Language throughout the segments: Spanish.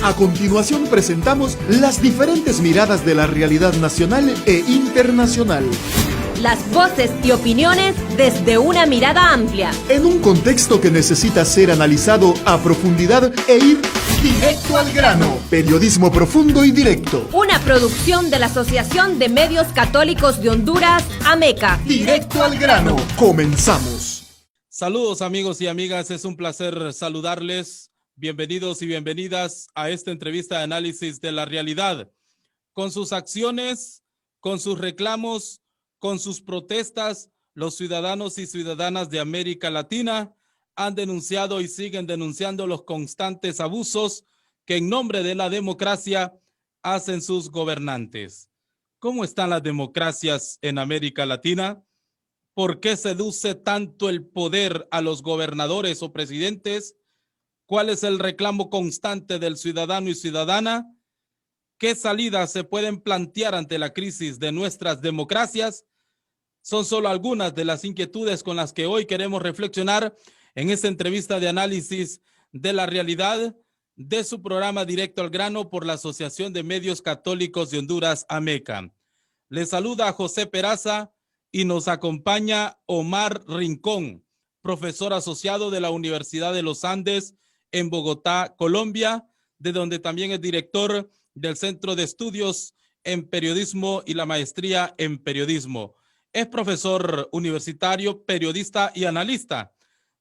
A continuación presentamos las diferentes miradas de la realidad nacional e internacional. Las voces y opiniones desde una mirada amplia. En un contexto que necesita ser analizado a profundidad e ir directo al grano. Periodismo profundo y directo. Una producción de la Asociación de Medios Católicos de Honduras, AMECA. Directo al grano. Comenzamos. Saludos amigos y amigas, es un placer saludarles. Bienvenidos y bienvenidas a esta entrevista de análisis de la realidad. Con sus acciones, con sus reclamos, con sus protestas, los ciudadanos y ciudadanas de América Latina han denunciado y siguen denunciando los constantes abusos que en nombre de la democracia hacen sus gobernantes. ¿Cómo están las democracias en América Latina? ¿Por qué seduce tanto el poder a los gobernadores o presidentes? ¿Cuál es el reclamo constante del ciudadano y ciudadana? ¿Qué salidas se pueden plantear ante la crisis de nuestras democracias? Son solo algunas de las inquietudes con las que hoy queremos reflexionar en esta entrevista de análisis de la realidad de su programa Directo al Grano por la Asociación de Medios Católicos de Honduras, AMECA. Les saluda José Peraza y nos acompaña Omar Rincón, profesor asociado de la Universidad de los Andes en Bogotá, Colombia, de donde también es director del Centro de Estudios en Periodismo y la Maestría en Periodismo. Es profesor universitario, periodista y analista.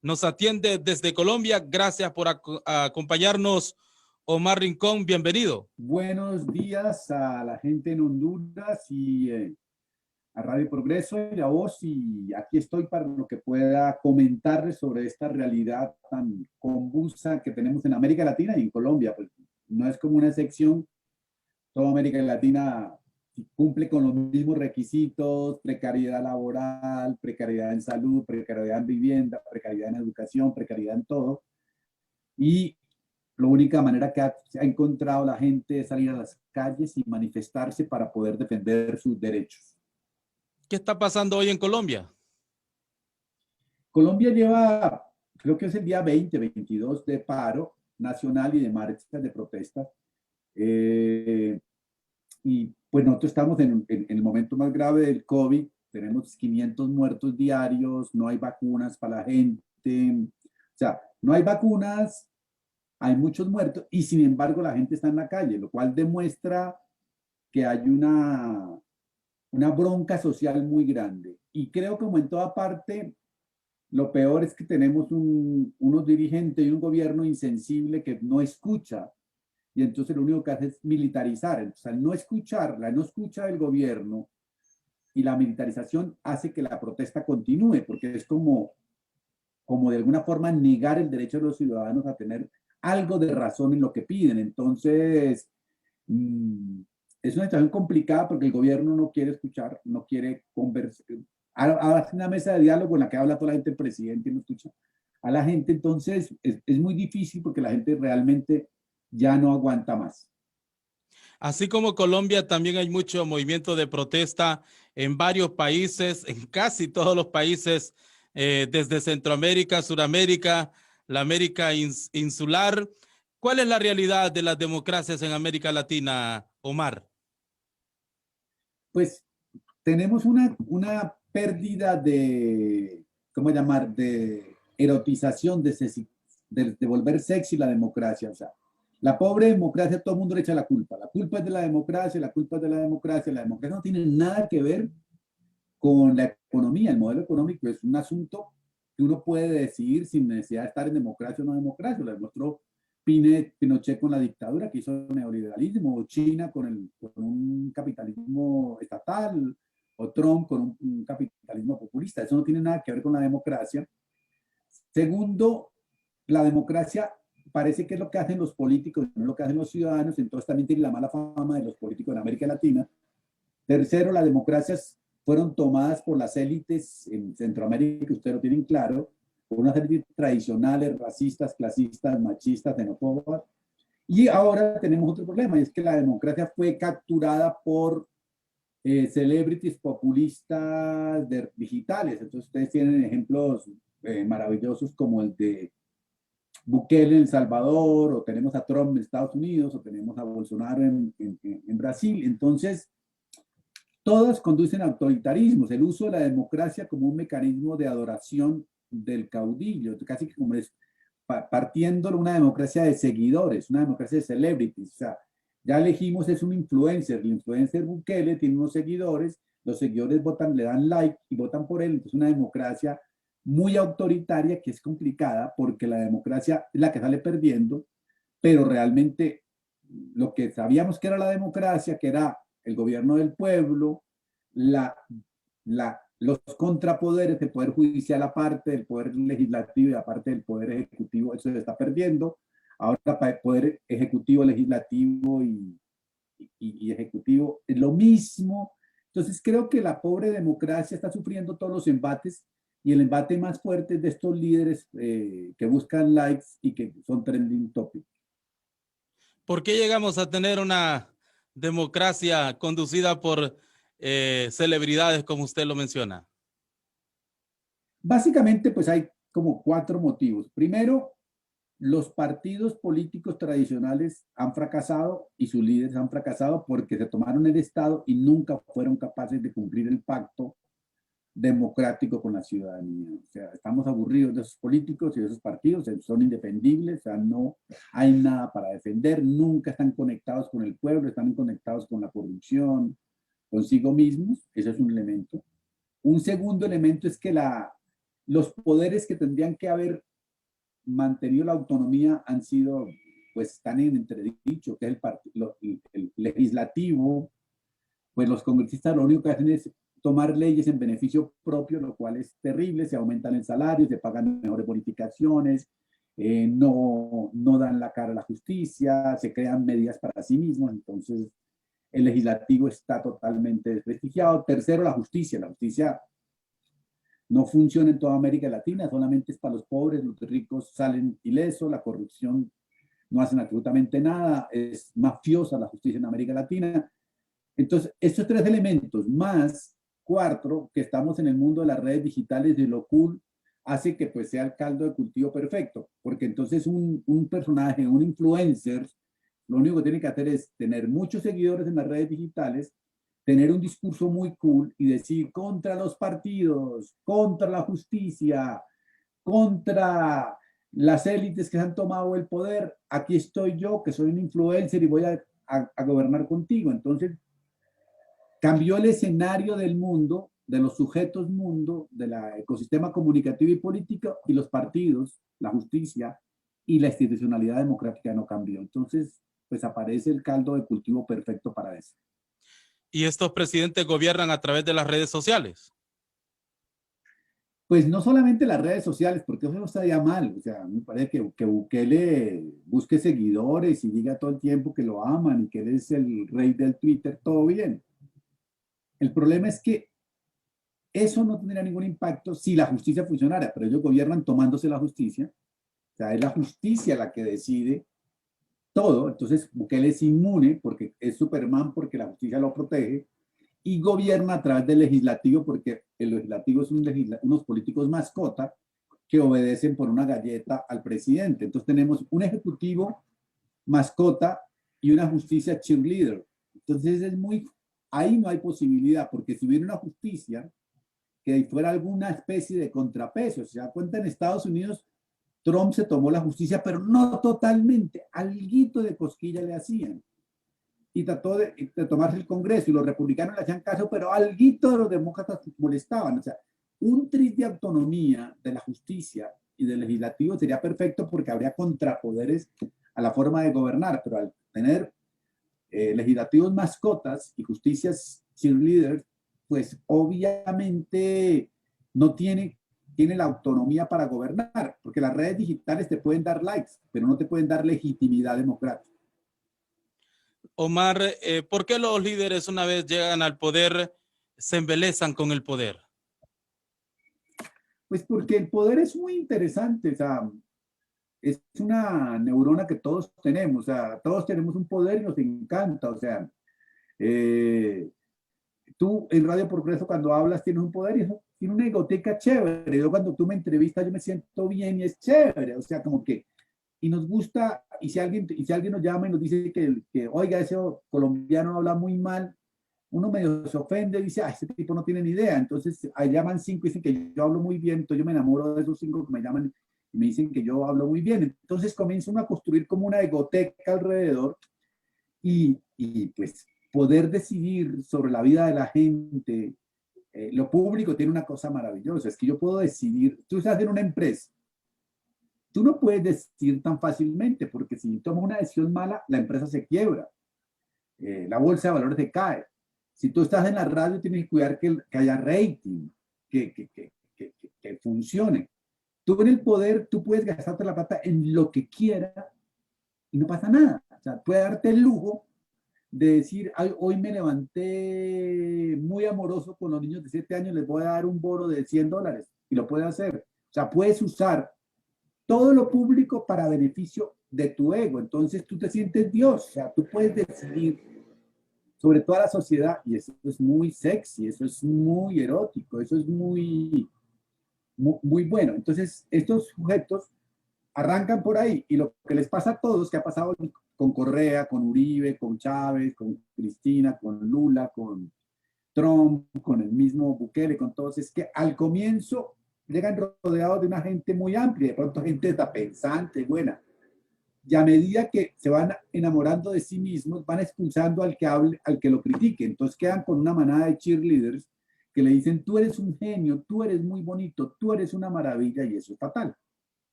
Nos atiende desde Colombia. Gracias por acompañarnos, Omar Rincón. Bienvenido. Buenos días a la gente en Honduras y a Radio Progreso y a vos, y aquí estoy para lo que pueda comentarles sobre esta realidad tan convulsa que tenemos en América Latina y en Colombia. Pues no es como una excepción, toda América Latina cumple con los mismos requisitos: precariedad laboral, precariedad en salud, precariedad en vivienda, precariedad en educación, precariedad en todo. Y la única manera que ha encontrado la gente es salir a las calles y manifestarse para poder defender sus derechos. ¿Qué está pasando hoy en Colombia? Colombia lleva, creo que es el día 20, 22 de paro nacional y de marchas de protesta. Y pues nosotros estamos en el momento más grave del COVID. Tenemos 500 muertos diarios, no hay vacunas para la gente. O sea, no hay vacunas, hay muchos muertos y sin embargo la gente está en la calle, lo cual demuestra que hay una bronca social muy grande. Y creo que como en toda parte, lo peor es que tenemos unos dirigentes y un gobierno insensible que no escucha, y entonces lo único que hace es militarizar. Entonces, al no escuchar, la no escucha del gobierno y la militarización hace que la protesta continúe, porque es como de alguna forma negar el derecho de los ciudadanos a tener algo de razón en lo que piden. Entonces, es una situación complicada porque el gobierno no quiere escuchar, no quiere conversar. Hace una mesa de diálogo en la que habla toda la gente, el presidente no escucha a la gente. Entonces es muy difícil porque la gente realmente ya no aguanta más. Así como Colombia, también hay mucho movimiento de protesta en varios países, en casi todos los países, desde Centroamérica, Suramérica, la América insular. ¿Cuál es la realidad de las democracias en América Latina, Omar? Pues tenemos una pérdida de, ¿cómo llamar?, de erotización, de volver sexy la democracia. O sea, la pobre democracia, todo el mundo le echa la culpa. La culpa es de la democracia, la culpa es de la democracia. La democracia no tiene nada que ver con la economía. El modelo económico es un asunto que uno puede decidir sin necesidad de estar en democracia o no democracia. Lo demostró Pinochet con la dictadura, que hizo neoliberalismo, o China con un capitalismo estatal, o Trump con un capitalismo populista. Eso no tiene nada que ver con la democracia. Segundo, la democracia parece que es lo que hacen los políticos, no es lo que hacen los ciudadanos, entonces también tiene la mala fama de los políticos en América Latina. Tercero, las democracias fueron tomadas por las élites en Centroamérica, ustedes lo tienen claro, por unas élites tradicionales, racistas, clasistas, machistas, xenófobas. Y ahora tenemos otro problema, y es que la democracia fue capturada por celebrities populistas digitales. Entonces ustedes tienen ejemplos maravillosos como el de Bukele en El Salvador, o tenemos a Trump en Estados Unidos, o tenemos a Bolsonaro en Brasil. Entonces, todas conducen a autoritarismos, el uso de la democracia como un mecanismo de adoración del caudillo, casi que como es partiendo de una democracia de seguidores, una democracia de celebrities. O sea, ya elegimos, es un influencer, el influencer Bukele tiene unos seguidores, los seguidores votan, le dan like y votan por él. Entonces, una democracia muy autoritaria que es complicada porque la democracia es la que sale perdiendo, pero realmente lo que sabíamos que era la democracia, que era el gobierno del pueblo, los contrapoderes, el poder judicial aparte del poder legislativo y aparte del poder ejecutivo, eso se está perdiendo. Ahora para el poder ejecutivo, legislativo y ejecutivo es lo mismo. Entonces creo que la pobre democracia está sufriendo todos los embates, y el embate más fuerte es de estos líderes que buscan likes y que son trending topic. ¿Por qué llegamos a tener una democracia conducida por celebridades, como usted lo menciona? Básicamente, pues hay como 4 motivos. Primero, los partidos políticos tradicionales han fracasado y sus líderes han fracasado porque se tomaron el Estado y nunca fueron capaces de cumplir el pacto democrático con la ciudadanía. O sea, estamos aburridos de esos políticos y de esos partidos, son indefendibles, o sea, no hay nada para defender, nunca están conectados con el pueblo, están conectados con la corrupción, consigo mismos. Ese es un elemento. Un segundo elemento es que los poderes que tendrían que haber mantenido la autonomía han sido, pues están en entredicho, que es el legislativo. Pues los congresistas lo único que hacen es tomar leyes en beneficio propio, lo cual es terrible. Se aumentan el salario, se pagan mejores bonificaciones, no dan la cara a la justicia, se crean medidas para sí mismos. Entonces el legislativo está totalmente desprestigiado. Tercero, la justicia no funciona en toda América Latina, solamente es para los pobres, los ricos salen ilesos, la corrupción no hacen absolutamente nada, es mafiosa la justicia en América Latina. Entonces, estos 3 elementos, más 4, que estamos en el mundo de las redes digitales, de lo cool, hace que pues sea el caldo de cultivo perfecto, porque entonces un personaje, un influencer, lo único que tiene que hacer es tener muchos seguidores en las redes digitales, tener un discurso muy cool y decir contra los partidos, contra la justicia, contra las élites que se han tomado el poder. Aquí estoy yo, que soy un influencer y voy a gobernar contigo. Entonces, cambió el escenario del mundo, de los sujetos mundo, del ecosistema comunicativo y político, y los partidos, la justicia y la institucionalidad democrática no cambió. Entonces, pues aparece el caldo de cultivo perfecto para eso. ¿Y estos presidentes gobiernan a través de las redes sociales? Pues no solamente las redes sociales, porque eso no estaría mal. O sea, me parece que Bukele busque seguidores y diga todo el tiempo que lo aman y que él es el rey del Twitter, todo bien. El problema es que eso no tendría ningún impacto si la justicia funcionara, pero ellos gobiernan tomándose la justicia. O sea, es la justicia la que decide todo. Entonces Bukele es inmune porque es Superman, porque la justicia lo protege, y gobierna a través del legislativo porque el legislativo es unos políticos mascota que obedecen por una galleta al presidente. Entonces tenemos un ejecutivo mascota y una justicia cheerleader. Entonces ahí no hay posibilidad, porque si hubiera una justicia que fuera alguna especie de contrapeso, se da cuenta, en Estados Unidos Trump se tomó la justicia, pero no totalmente, alguito de cosquilla le hacían. Y trató de tomarse el Congreso, y los republicanos le hacían caso, pero alguito de los demócratas molestaban. O sea, un tris de autonomía de la justicia y del legislativo sería perfecto porque habría contrapoderes a la forma de gobernar, pero al tener legislativos mascotas y justicias cheerleaders, pues obviamente no tiene la autonomía para gobernar, porque las redes digitales te pueden dar likes, pero no te pueden dar legitimidad democrática. Omar, ¿por qué los líderes una vez llegan al poder se embelezan con el poder? Pues porque el poder es muy interesante, o sea, es una neurona que todos tenemos, o sea, todos tenemos un poder y nos encanta, o sea, tú en Radio Progreso cuando hablas tienes un poder y eso tiene una egoteca chévere. Yo cuando tú me entrevistas yo me siento bien y es chévere, o sea, como que y nos gusta, y si alguien nos llama y nos dice oiga, ese colombiano habla muy mal, uno medio se ofende y dice, este tipo no tiene ni idea. Entonces, ahí llaman 5 y dicen que yo hablo muy bien, entonces yo me enamoro de esos 5 que me llaman y me dicen que yo hablo muy bien. Entonces comienza uno a construir como una egoteca alrededor y pues poder decidir sobre la vida de la gente. Lo público tiene una cosa maravillosa, es que yo puedo decidir, tú estás en una empresa, tú no puedes decidir tan fácilmente, porque si tomas una decisión mala, la empresa se quiebra, la bolsa de valores se cae. Si tú estás en la radio, tienes que cuidar que haya rating, que funcione. Tú en el poder, tú puedes gastarte la plata en lo que quieras y no pasa nada. O sea, puedes darte el lujo de decir, hoy me levanté muy amoroso con los niños de 7 años, les voy a dar un bono de $100 y lo puedes hacer. O sea, puedes usar todo lo público para beneficio de tu ego. Entonces tú te sientes Dios. O sea, tú puedes decidir sobre toda la sociedad y eso es muy sexy, eso es muy erótico, eso es muy bueno. Entonces, estos sujetos arrancan por ahí y lo que les pasa a todos, que ha pasado con Correa, con Uribe, con Chávez, con Cristina, con Lula, con Trump, con el mismo Bukele, con todos, es que al comienzo llegan rodeados de una gente muy amplia, de pronto gente pensante, buena, y a medida que se van enamorando de sí mismos, van expulsando al que lo critique. Entonces quedan con una manada de cheerleaders que le dicen, tú eres un genio, tú eres muy bonito, tú eres una maravilla, y eso es fatal.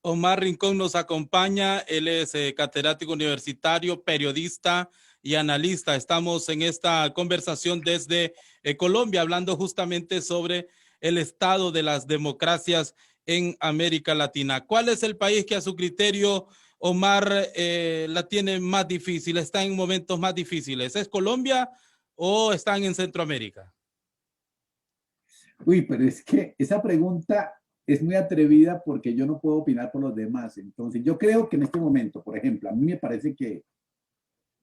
Omar Rincón nos acompaña, él es catedrático universitario, periodista y analista. Estamos en esta conversación desde Colombia, hablando justamente sobre el estado de las democracias en América Latina. ¿Cuál es el país que a su criterio, Omar, la tiene más difícil, está en momentos más difíciles? ¿Es Colombia o están en Centroamérica? Uy, pero es que esa pregunta es muy atrevida porque yo no puedo opinar por los demás. Entonces, yo creo que en este momento, por ejemplo, a mí me parece que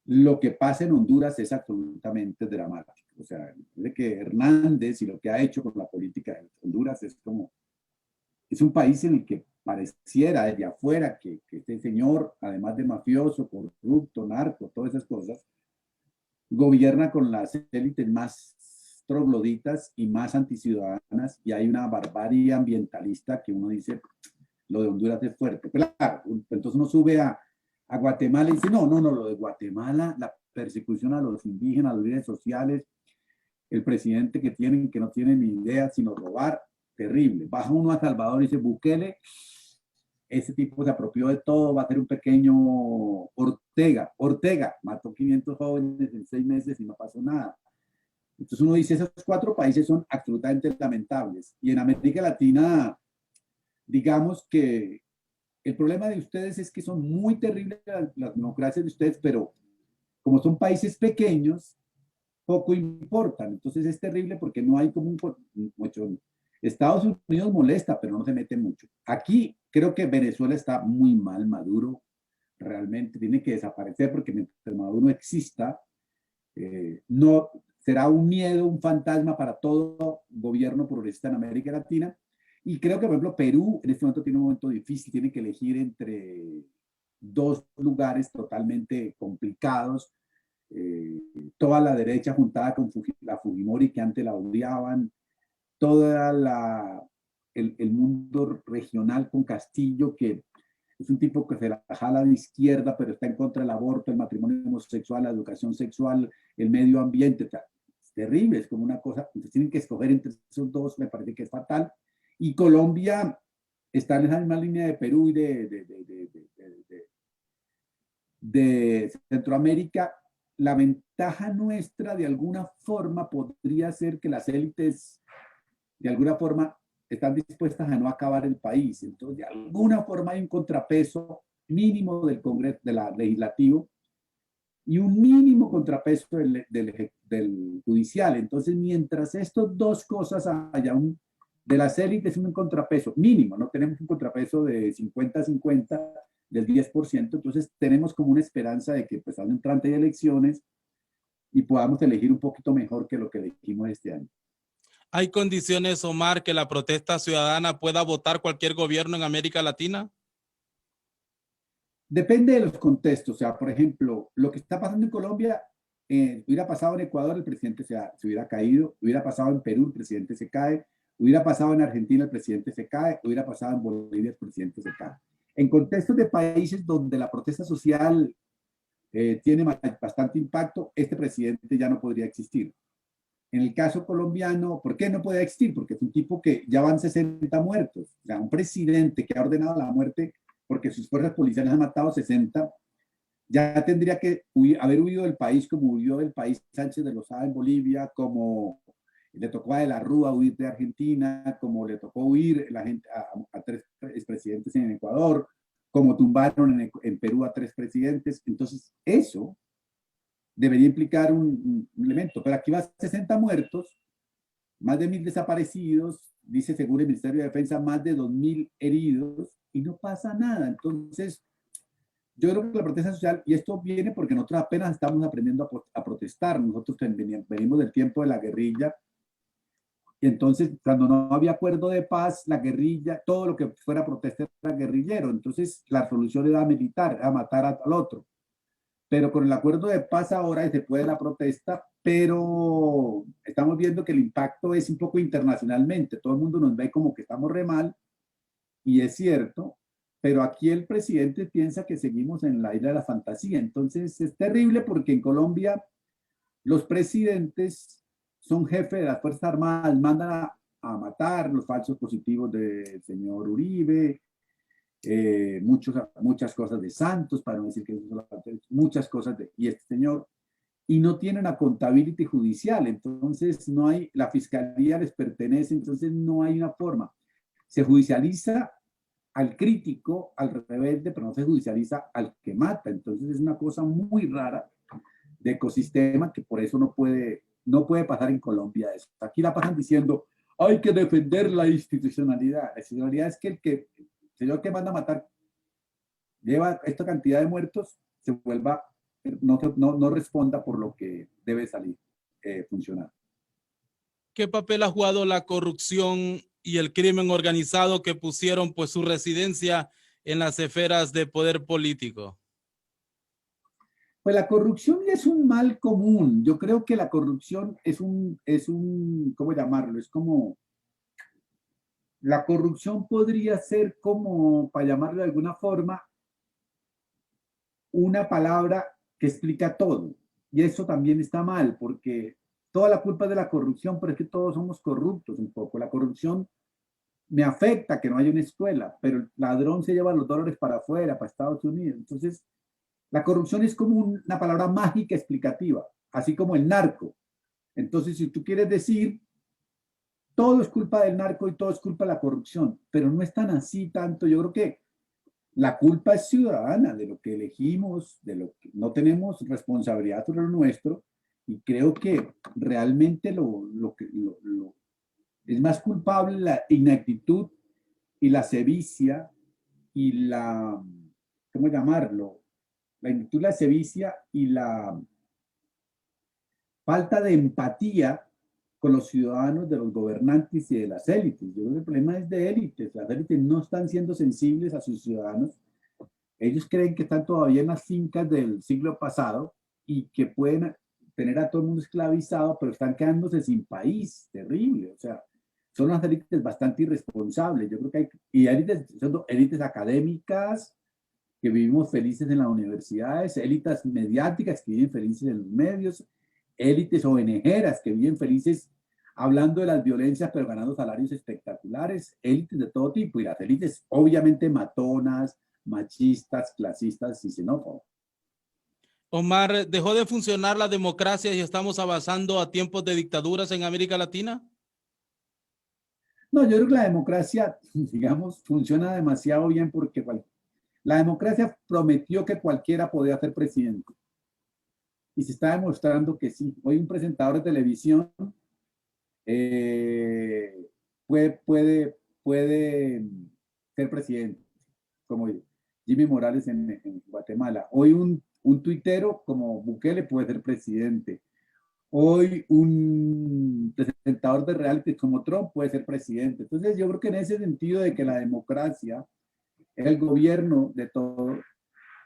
lo que pasa en Honduras es absolutamente dramático. O sea, de que Hernández y lo que ha hecho con la política de Honduras es un país en el que pareciera desde afuera que este señor, además de mafioso, corrupto, narco, todas esas cosas, gobierna con las élites más trogloditas y más anticiudadanas, y hay una barbarie ambientalista que uno dice, lo de Honduras es fuerte. Claro, entonces uno sube a Guatemala y dice, no, lo de Guatemala, la persecución a los indígenas, a los líderes sociales, el presidente que tienen, que no tienen ni idea sino robar, terrible. Baja uno a Salvador y dice, Bukele, ese tipo se apropió de todo, va a ser un pequeño Ortega mató 500 jóvenes en 6 meses y no pasó nada. Entonces uno dice, esos 4 países son absolutamente lamentables. Y en América Latina, digamos que el problema de ustedes es que son muy terribles las democracias de ustedes, pero como son países pequeños, poco importan. Entonces es terrible porque no hay como mucho. Estados Unidos molesta, pero no se mete mucho. Aquí creo que Venezuela está muy mal, Maduro realmente tiene que desaparecer, porque mientras Maduro exista, no será un miedo, un fantasma para todo gobierno progresista en América Latina. Y creo que, por ejemplo, Perú en este momento tiene un momento difícil, tiene que elegir entre 2 lugares totalmente complicados. Toda la derecha juntada con la Fujimori, que antes la odiaban, toda el mundo regional con Castillo, que es un tipo que se la jala de izquierda, pero está en contra del aborto, el matrimonio homosexual, la educación sexual, el medio ambiente. Es terrible, es como una cosa. Entonces tienen que escoger entre esos 2, me parece que es fatal. Y Colombia está en la misma línea de Perú y de Centroamérica. La ventaja nuestra de alguna forma podría ser que las élites de alguna forma están dispuestas a no acabar el país. Entonces, de alguna forma hay un contrapeso mínimo del Congreso, del Legislativo, y un mínimo contrapeso del Judicial. Entonces, mientras estas 2 cosas haya de las élites un contrapeso mínimo, no tenemos un contrapeso de 50-50 del 10%, entonces tenemos como una esperanza de que pues año entrante hay elecciones y podamos elegir un poquito mejor que lo que elegimos este año. ¿Hay condiciones, Omar, que la protesta ciudadana pueda votar cualquier gobierno en América Latina? Depende de los contextos. O sea, por ejemplo, lo que está pasando en Colombia, hubiera pasado en Ecuador, el presidente se hubiera caído, hubiera pasado en Perú, el presidente se cae, hubiera pasado en Argentina, el presidente se cae, hubiera pasado en Bolivia, el presidente se cae. En contextos de países donde la protesta social tiene bastante impacto, este presidente ya no podría existir. En el caso colombiano, ¿por qué no puede existir? Porque es un tipo que ya van 60 muertos. O sea, un presidente que ha ordenado la muerte porque sus fuerzas policiales han matado 60, ya tendría que haber huido del país como huyó del país Sánchez de Lozada en Bolivia, como le tocó a De la Rúa huir de Argentina, como le tocó huir la gente a 3 expresidentes en Ecuador, como tumbaron en Perú a 3 presidentes. Entonces, eso debería implicar un elemento. Pero aquí va 60 muertos, más de 1000 desaparecidos, dice según el Ministerio de Defensa, más de 2000 heridos, y no pasa nada. Entonces, yo creo que la protesta social, y esto viene porque nosotros apenas estamos aprendiendo a protestar, nosotros venimos del tiempo de la guerrilla, y entonces cuando no había acuerdo de paz, la guerrilla, todo lo que fuera protesta era guerrillero, entonces la solución era militar, a matar al otro. Pero con el acuerdo de paz ahora se puede la protesta, pero estamos viendo que el impacto es un poco internacionalmente, todo el mundo nos ve como que estamos re mal, y es cierto, pero aquí el presidente piensa que seguimos en la isla de la fantasía. Entonces es terrible porque en Colombia los presidentes son jefes de las Fuerzas Armadas, mandan a matar los falsos positivos del señor Uribe, muchas cosas de Santos, para no decir que eso muchas cosas y este señor, y no tienen accountability judicial, entonces no hay, la fiscalía les pertenece, entonces no hay una forma. Se judicializa al crítico, al rebelde, pero no se judicializa al que mata. Entonces es una cosa muy rara de ecosistema que por eso no puede pasar en Colombia eso. Aquí la pasan diciendo, hay que defender la institucionalidad. La institucionalidad es que el señor que manda a matar lleva esta cantidad de muertos, se vuelva, no responda por lo que debe salir, funcionar. ¿Qué papel ha jugado la corrupción y el crimen organizado que pusieron pues su residencia en las esferas de poder político? Pues la corrupción es un mal común. Yo creo que la corrupción es un, ¿cómo llamarlo? Es como, la corrupción podría ser como, para llamarlo de alguna forma, una palabra que explica todo. Y eso también está mal, porque toda la culpa es de la corrupción, pero es que todos somos corruptos un poco. La corrupción me afecta que no haya una escuela, pero el ladrón se lleva los dólares para afuera, para Estados Unidos. Entonces, la corrupción es como una palabra mágica explicativa, así como el narco. Entonces, si tú quieres decir, todo es culpa del narco y todo es culpa de la corrupción, pero no es tan así tanto. Yo creo que la culpa es ciudadana de lo que elegimos, de lo que no tenemos responsabilidad sobre lo nuestro, y creo que realmente es más culpable la inactitud y la sevicia y la, ¿cómo llamarlo? La inactitud, la sevicia y la falta de empatía con los ciudadanos de los gobernantes y de las élites. Yo creo que el problema es de élites. Las élites no están siendo sensibles a sus ciudadanos. Ellos creen que están todavía en las fincas del siglo pasado y que pueden tener a todo el mundo esclavizado, pero están quedándose sin país. Terrible. O sea, son unas élites bastante irresponsables. Yo creo que y élites, son élites académicas que vivimos felices en las universidades, élites mediáticas que viven felices en los medios, élites ONGeras que viven felices hablando de las violencias pero ganando salarios espectaculares, élites de todo tipo, y las élites obviamente matonas, machistas, clasistas y xenófobas. Omar, ¿dejó de funcionar la democracia y estamos avanzando a tiempos de dictaduras en América Latina? No, yo creo que la democracia, digamos, funciona demasiado bien porque la democracia prometió que cualquiera podía ser presidente. Y se está demostrando que sí. Hoy un presentador de televisión puede ser presidente, como Jimmy Morales en Guatemala. Hoy un tuitero como Bukele puede ser presidente. Hoy un presentador de reality como Trump puede ser presidente. Entonces yo creo que en ese sentido de que la democracia es el gobierno de todo,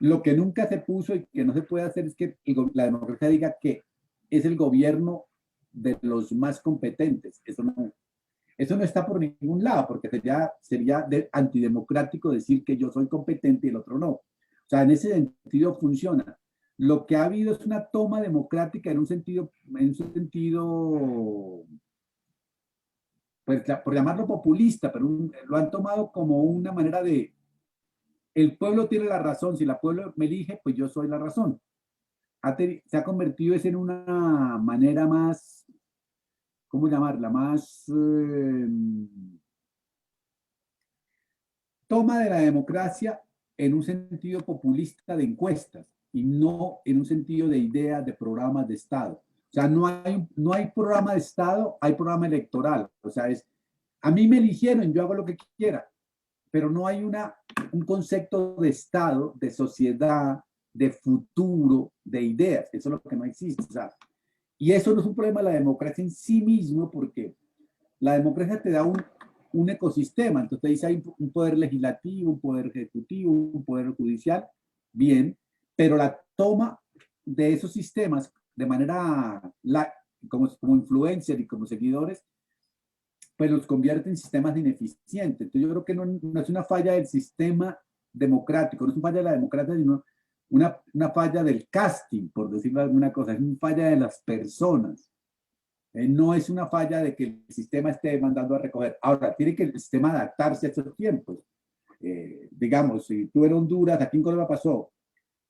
Lo que nunca se puso y que no se puede hacer es que la democracia diga que es el gobierno de los más competentes. Eso no está por ningún lado, porque sería antidemocrático decir que yo soy competente y el otro no. O sea, en ese sentido funciona. Lo que ha habido es una toma democrática en un sentido, pues, por llamarlo populista, pero lo han tomado como una manera de, el pueblo tiene la razón, si el pueblo me elige, pues yo soy la razón. Se ha convertido en una manera más, ¿cómo llamarla? Más toma de la democracia en un sentido populista de encuestas y no en un sentido de ideas, de programas de Estado. O sea, no hay programa de Estado, hay programa electoral. O sea, a mí me eligieron, yo hago lo que quiera, pero no hay un concepto de Estado, de sociedad, de futuro, de ideas. Eso es lo que no existe. O sea, y eso no es un problema de la democracia en sí mismo, porque la democracia te da un ecosistema. Entonces te dice hay un poder legislativo, un poder ejecutivo, un poder judicial, bien, pero la toma de esos sistemas de manera como influencer y como seguidores, pues los convierte en sistemas ineficientes. Entonces yo creo que no es una falla del sistema democrático, no es una falla de la democracia, sino una falla del casting, por decirlo alguna cosa, es una falla de las personas. No es una falla de que el sistema esté mandando a recoger. Ahora, tiene que el sistema adaptarse a estos tiempos. Digamos, si tú en Honduras, aquí en Colombia pasó,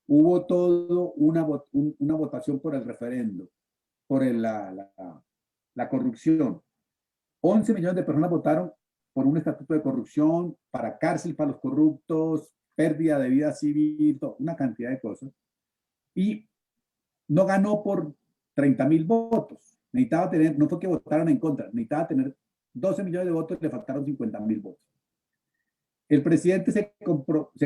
hubo todo una votación por el referendo, por la corrupción. 11 millones de personas votaron por un estatuto de corrupción, para cárcel para los corruptos, pérdida de vida civil, una cantidad de cosas. Y no ganó por 30.000 votos. Necesitaba tener, no fue que votaron en contra, necesitaba tener 12 millones de votos y le faltaron 50.000 votos. El presidente se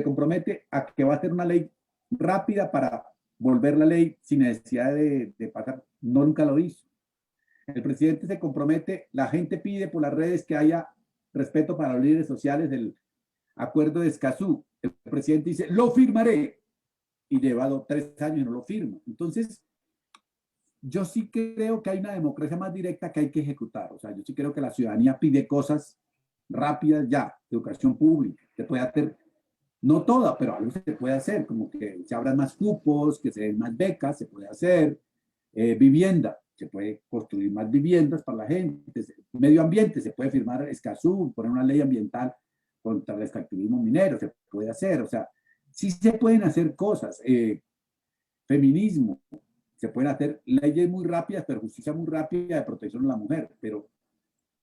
compromete a que va a hacer una ley rápida para volver la ley sin necesidad de pasar. No, nunca lo hizo. El presidente se compromete, la gente pide por las redes que haya respeto para los líderes sociales del acuerdo de Escazú. El presidente dice, lo firmaré. Y llevado 3 años y no lo firma. Entonces, yo sí creo que hay una democracia más directa que hay que ejecutar. O sea, yo sí creo que la ciudadanía pide cosas rápidas ya, educación pública, se puede hacer, no toda, pero algo se puede hacer, como que se abran más cupos, que se den más becas, se puede hacer, vivienda, se puede construir más viviendas para la gente, medio ambiente, se puede firmar Escazú, poner una ley ambiental contra el extractivismo minero, se puede hacer, o sea, sí se pueden hacer cosas, feminismo, se pueden hacer leyes muy rápidas, pero justicia muy rápida de protección a la mujer, pero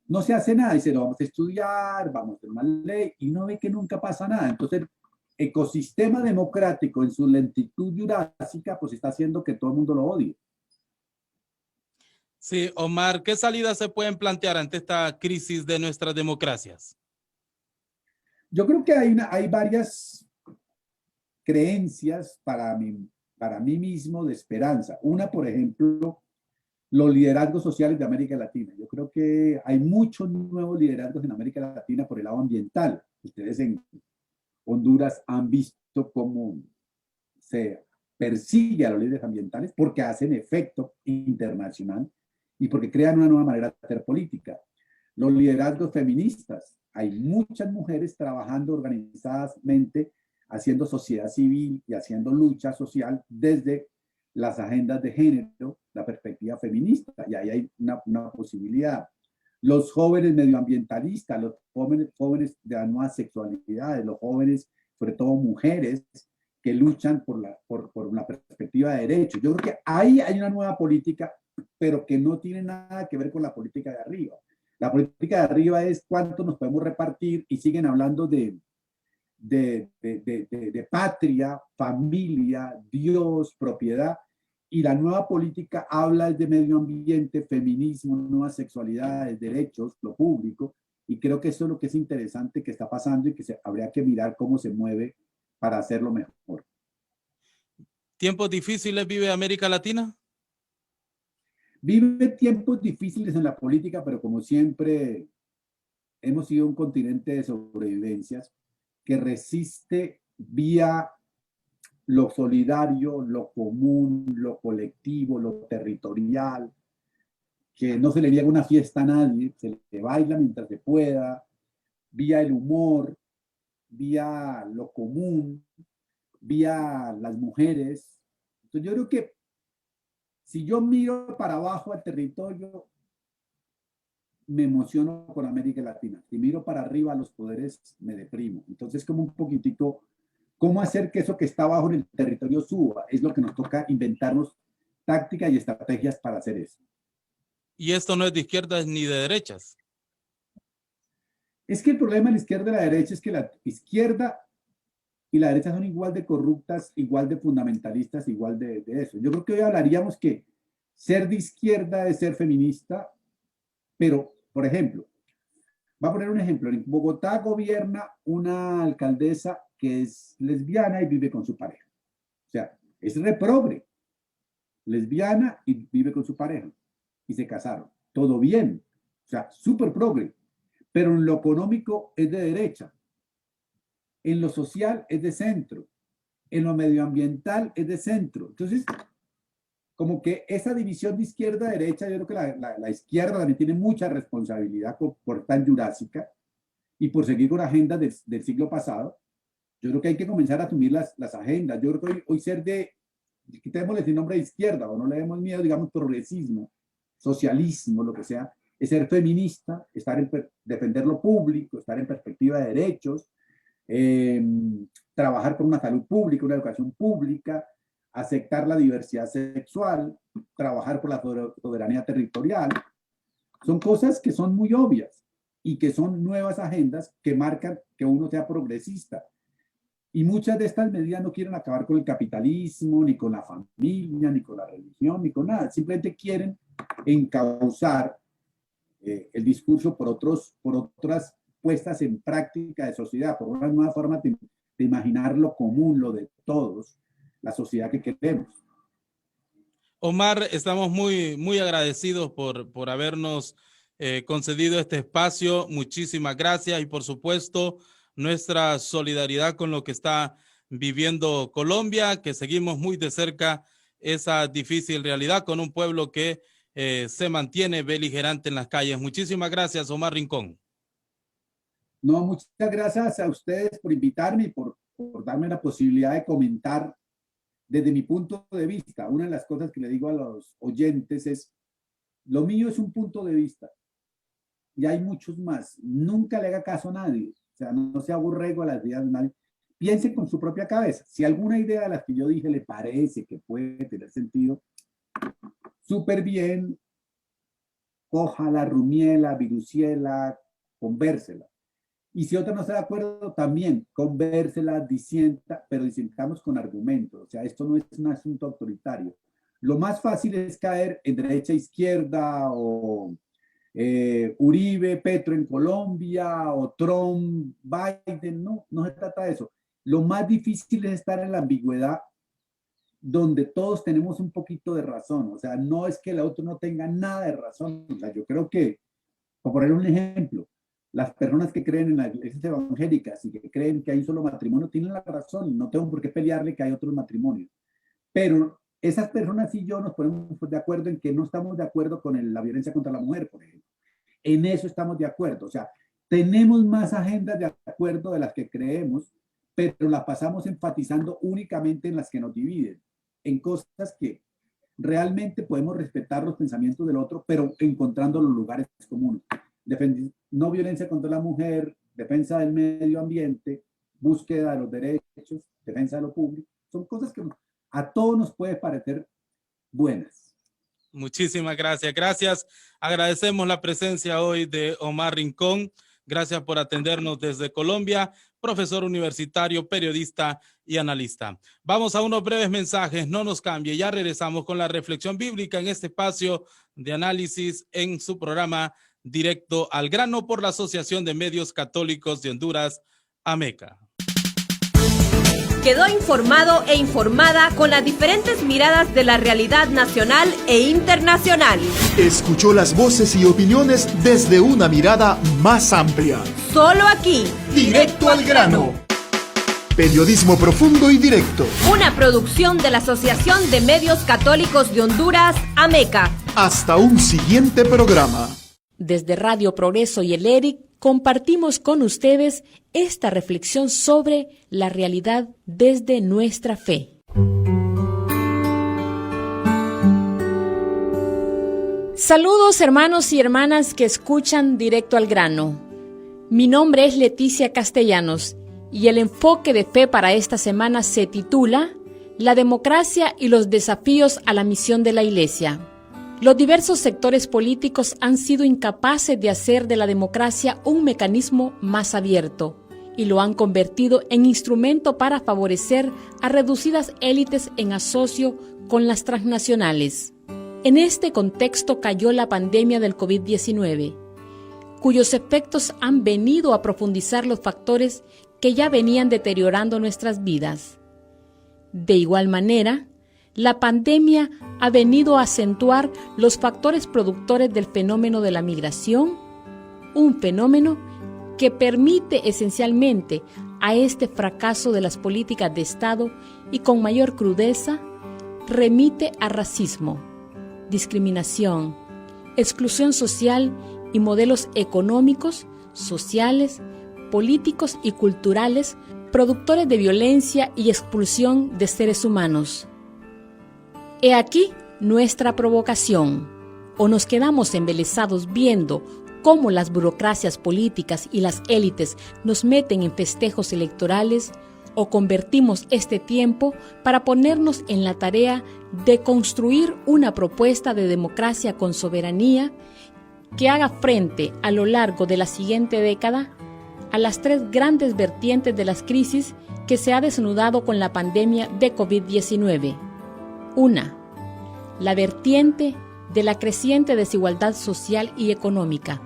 no se hace nada, dice, lo vamos a estudiar, vamos a hacer una ley, y no ve que nunca pasa nada. Entonces, el ecosistema democrático en su lentitud jurásica, pues está haciendo que todo el mundo lo odie. Sí, Omar, ¿qué salidas se pueden plantear ante esta crisis de nuestras democracias? Yo creo que hay varias creencias para mí mismo de esperanza. Una, por ejemplo, los liderazgos sociales de América Latina. Yo creo que hay muchos nuevos liderazgos en América Latina por el lado ambiental. Ustedes en Honduras han visto cómo se persigue a los líderes ambientales porque hacen efecto internacional y porque crean una nueva manera de hacer política. Los liderazgos feministas. Hay muchas mujeres trabajando organizadamente, haciendo sociedad civil y haciendo lucha social desde las agendas de género, la perspectiva feminista, y ahí hay una posibilidad. Los jóvenes medioambientalistas, los jóvenes de las nuevas sexualidades, los jóvenes, sobre todo mujeres, que luchan por una perspectiva de derechos. Yo creo que ahí hay una nueva política, pero que no tiene nada que ver con la política de arriba. La política de arriba es cuánto nos podemos repartir y siguen hablando de patria, familia, Dios, propiedad, y la nueva política habla de medio ambiente, feminismo, nuevas sexualidades, derechos, lo público, y creo que eso es lo que es interesante que está pasando y que habría que mirar cómo se mueve para hacerlo mejor. ¿Tiempos difíciles vive América Latina? Vive tiempos difíciles en la política, pero como siempre hemos sido un continente de sobrevivencias que resiste vía lo solidario, lo común, lo colectivo, lo territorial, que no se le niega una fiesta a nadie, se le baila mientras se pueda, vía el humor, vía lo común, vía las mujeres. Entonces yo creo que si yo miro para abajo al territorio, me emociono con América Latina. Si miro para arriba a los poderes, me deprimo. Entonces, como un poquitico, ¿cómo hacer que eso que está abajo en el territorio suba? Es lo que nos toca inventarnos tácticas y estrategias para hacer eso. Y esto no es de izquierdas ni de derechas. Es que el problema de la izquierda y la derecha es que la izquierda y la derecha son igual de corruptas, igual de fundamentalistas, igual de eso. Yo creo que hoy hablaríamos que ser de izquierda es ser feminista, pero, por ejemplo, voy a poner un ejemplo. En Bogotá gobierna una alcaldesa que es lesbiana y vive con su pareja. O sea, es reprogre, lesbiana y vive con su pareja. Y se casaron. Todo bien. O sea, súper progre. Pero en lo económico es de derecha. En lo social es de centro. En lo medioambiental es de centro. Entonces, como que esa división de izquierda-derecha, yo creo que la izquierda también tiene mucha responsabilidad por tan jurásica y por seguir con agendas del siglo pasado. Yo creo que hay que comenzar a asumir las agendas. Yo creo que hoy ser quitémosle el nombre de izquierda o no le demos miedo, digamos, progresismo, socialismo, lo que sea, es ser feminista, defender lo público, estar en perspectiva de derechos, trabajar por una salud pública, una educación pública, aceptar la diversidad sexual, trabajar por la soberanía territorial. Son cosas que son muy obvias y que son nuevas agendas que marcan que uno sea progresista. Y muchas de estas medidas no quieren acabar con el capitalismo, ni con la familia, ni con la religión, ni con nada. Simplemente quieren encauzar el discurso por otras puestas en práctica de sociedad, por una nueva forma de imaginar lo común, lo de todos, la sociedad que queremos. Omar, estamos muy agradecidos por habernos concedido este espacio. Muchísimas gracias y por supuesto nuestra solidaridad con lo que está viviendo Colombia, que seguimos muy de cerca esa difícil realidad con un pueblo que se mantiene beligerante en las calles. Muchísimas gracias, Omar Rincón. No, muchas gracias a ustedes por invitarme y por darme la posibilidad de comentar desde mi punto de vista. Una de las cosas que le digo a los oyentes es, lo mío es un punto de vista y hay muchos más. Nunca le haga caso a nadie. O sea, no se aborrego a las ideas de nadie. Piense con su propia cabeza. Si alguna idea de las que yo dije le parece que puede tener sentido, súper bien, cójala, rumiela, viruciela, convérsela. Y si otra no está de acuerdo, también convérsela, disienta, pero disintamos con argumentos. O sea, esto no es un asunto autoritario. Lo más fácil es caer en derecha, izquierda, o Uribe, Petro en Colombia, o Trump, Biden. No se trata de eso. Lo más difícil es estar en la ambigüedad donde todos tenemos un poquito de razón. O sea, no es que el otro no tenga nada de razón. O sea, yo creo que, por poner un ejemplo, las personas que creen en las iglesias evangélicas y que creen que hay un solo matrimonio tienen la razón. No tengo por qué pelearle que hay otros matrimonios. Pero esas personas y yo nos ponemos de acuerdo en que no estamos de acuerdo con la violencia contra la mujer, por ejemplo. En eso estamos de acuerdo. O sea, tenemos más agendas de acuerdo de las que creemos, pero las pasamos enfatizando únicamente en las que nos dividen, en cosas que realmente podemos respetar los pensamientos del otro, pero encontrando los lugares comunes. No violencia contra la mujer, defensa del medio ambiente, búsqueda de los derechos, defensa de lo público. Son cosas que a todos nos puede parecer buenas. Muchísimas gracias. Gracias. Agradecemos la presencia hoy de Omar Rincón. Gracias por atendernos desde Colombia, profesor universitario, periodista y analista. Vamos a unos breves mensajes, no nos cambie. Ya regresamos con la reflexión bíblica en este espacio de análisis en su programa Directo al Grano por la Asociación de Medios Católicos de Honduras, AMECA. Quedó informado e informada con las diferentes miradas de la realidad nacional e internacional. Escuchó las voces y opiniones desde una mirada más amplia. Solo aquí, Directo al Grano. Periodismo profundo y directo. Una producción de la Asociación de Medios Católicos de Honduras, AMECA. Hasta un siguiente programa. Desde Radio Progreso y el ERIC compartimos con ustedes esta reflexión sobre la realidad desde nuestra fe. Saludos hermanos y hermanas que escuchan Directo al Grano. Mi nombre es Leticia Castellanos y el enfoque de fe para esta semana se titula La democracia y los desafíos a la misión de la Iglesia. Los diversos sectores políticos han sido incapaces de hacer de la democracia un mecanismo más abierto y lo han convertido en instrumento para favorecer a reducidas élites en asocio con las transnacionales. En este contexto cayó la pandemia del COVID-19, cuyos efectos han venido a profundizar los factores que ya venían deteriorando nuestras vidas. De igual manera, la pandemia ha venido a acentuar los factores productores del fenómeno de la migración, un fenómeno que permite esencialmente a este fracaso de las políticas de Estado y con mayor crudeza remite a racismo, discriminación, exclusión social y modelos económicos, sociales, políticos y culturales productores de violencia y expulsión de seres humanos. He aquí nuestra provocación. O nos quedamos embelesados viendo cómo las burocracias políticas y las élites nos meten en festejos electorales, o convertimos este tiempo para ponernos en la tarea de construir una propuesta de democracia con soberanía que haga frente a lo largo de la siguiente década a las tres grandes vertientes de las crisis que se ha desnudado con la pandemia de COVID-19. 1. La vertiente de la creciente desigualdad social y económica.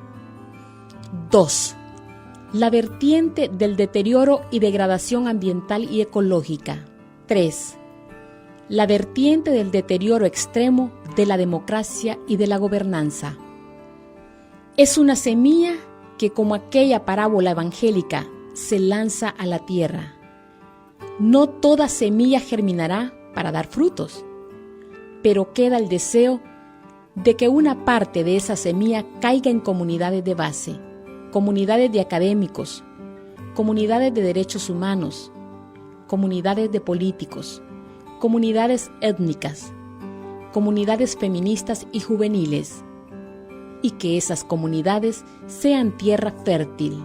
2. La vertiente del deterioro y degradación ambiental y ecológica. 3. La vertiente del deterioro extremo de la democracia y de la gobernanza. Es una semilla que, como aquella parábola evangélica, se lanza a la tierra. No toda semilla germinará para dar frutos, pero queda el deseo de que una parte de esa semilla caiga en comunidades de base, comunidades de académicos, comunidades de derechos humanos, comunidades de políticos, comunidades étnicas, comunidades feministas y juveniles, y que esas comunidades sean tierra fértil,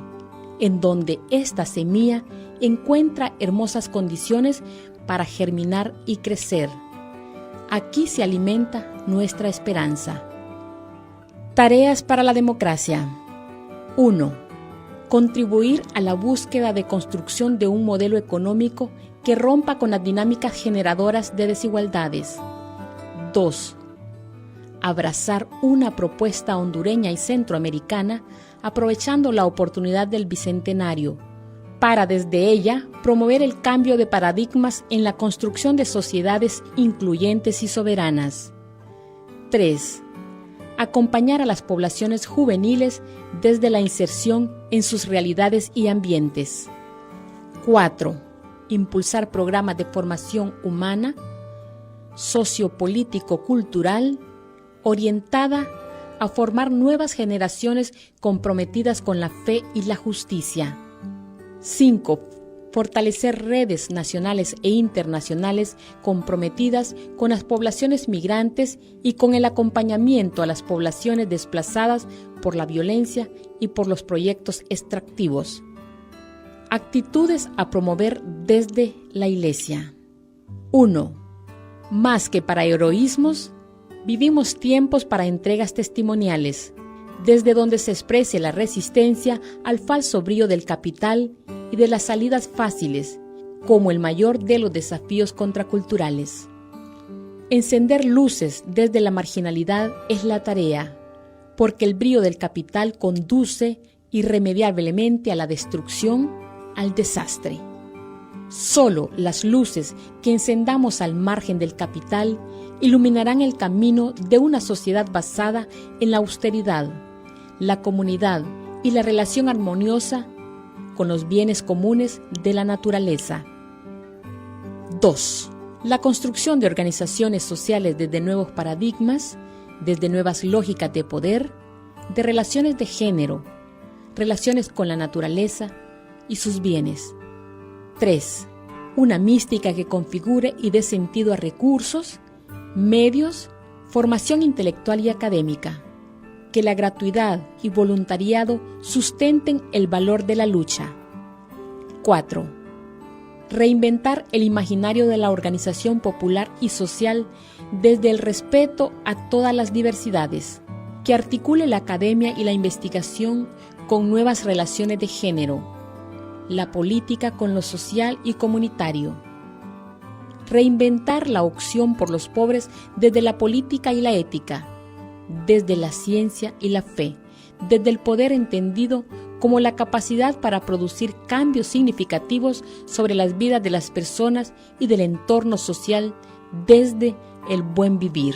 en donde esta semilla encuentra hermosas condiciones para germinar y crecer. Aquí se alimenta nuestra esperanza. Tareas para la democracia. 1. Contribuir a la búsqueda de construcción de un modelo económico que rompa con las dinámicas generadoras de desigualdades. 2. Abrazar una propuesta hondureña y centroamericana aprovechando la oportunidad del Bicentenario, para desde ella promover el cambio de paradigmas en la construcción de sociedades incluyentes y soberanas. 3. Acompañar a las poblaciones juveniles desde la inserción en sus realidades y ambientes. 4. Impulsar programas de formación humana, sociopolítico-cultural, orientada a formar nuevas generaciones comprometidas con la fe y la justicia. 5. Fortalecer redes nacionales e internacionales comprometidas con las poblaciones migrantes y con el acompañamiento a las poblaciones desplazadas por la violencia y por los proyectos extractivos. Actitudes a promover desde la Iglesia. 1. Más que para heroísmos, vivimos tiempos para entregas testimoniales, desde donde se exprese la resistencia al falso brío del capital y de las salidas fáciles, como el mayor de los desafíos contraculturales. Encender luces desde la marginalidad es la tarea, porque el brío del capital conduce irremediablemente a la destrucción, al desastre. Solo las luces que encendamos al margen del capital iluminarán el camino de una sociedad basada en la austeridad, la comunidad y la relación armoniosa con los bienes comunes de la naturaleza. 2. La construcción de organizaciones sociales desde nuevos paradigmas, desde nuevas lógicas de poder, de relaciones de género, relaciones con la naturaleza y sus bienes. 3. Una mística que configure y dé sentido a recursos, medios, formación intelectual y académica. Que la gratuidad y voluntariado sustenten el valor de la lucha. 4. Reinventar el imaginario de la organización popular y social desde el respeto a todas las diversidades, que articule la academia y la investigación con nuevas relaciones de género, la política con lo social y comunitario. Reinventar la opción por los pobres desde la política y la ética, desde la ciencia y la fe, desde el poder entendido como la capacidad para producir cambios significativos sobre las vidas de las personas y del entorno social desde el buen vivir.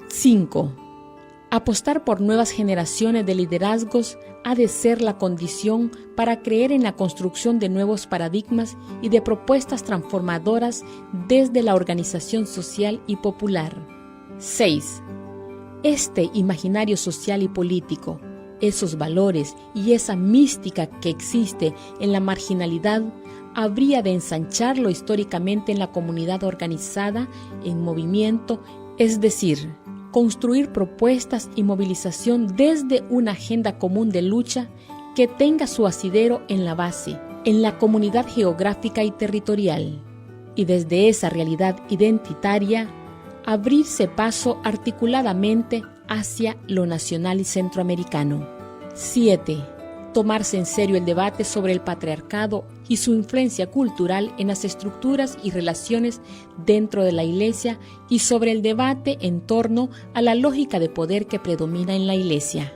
5. Apostar por nuevas generaciones de liderazgos ha de ser la condición para creer en la construcción de nuevos paradigmas y de propuestas transformadoras desde la organización social y popular. 6. Este imaginario social y político, esos valores y esa mística que existe en la marginalidad, habría de ensancharlo históricamente en la comunidad organizada, en movimiento, es decir, construir propuestas y movilización desde una agenda común de lucha que tenga su asidero en la base, en la comunidad geográfica y territorial, y desde esa realidad identitaria, abrirse paso articuladamente hacia lo nacional y centroamericano. 7. Tomarse en serio el debate sobre el patriarcado y su influencia cultural en las estructuras y relaciones dentro de la Iglesia y sobre el debate en torno a la lógica de poder que predomina en la Iglesia.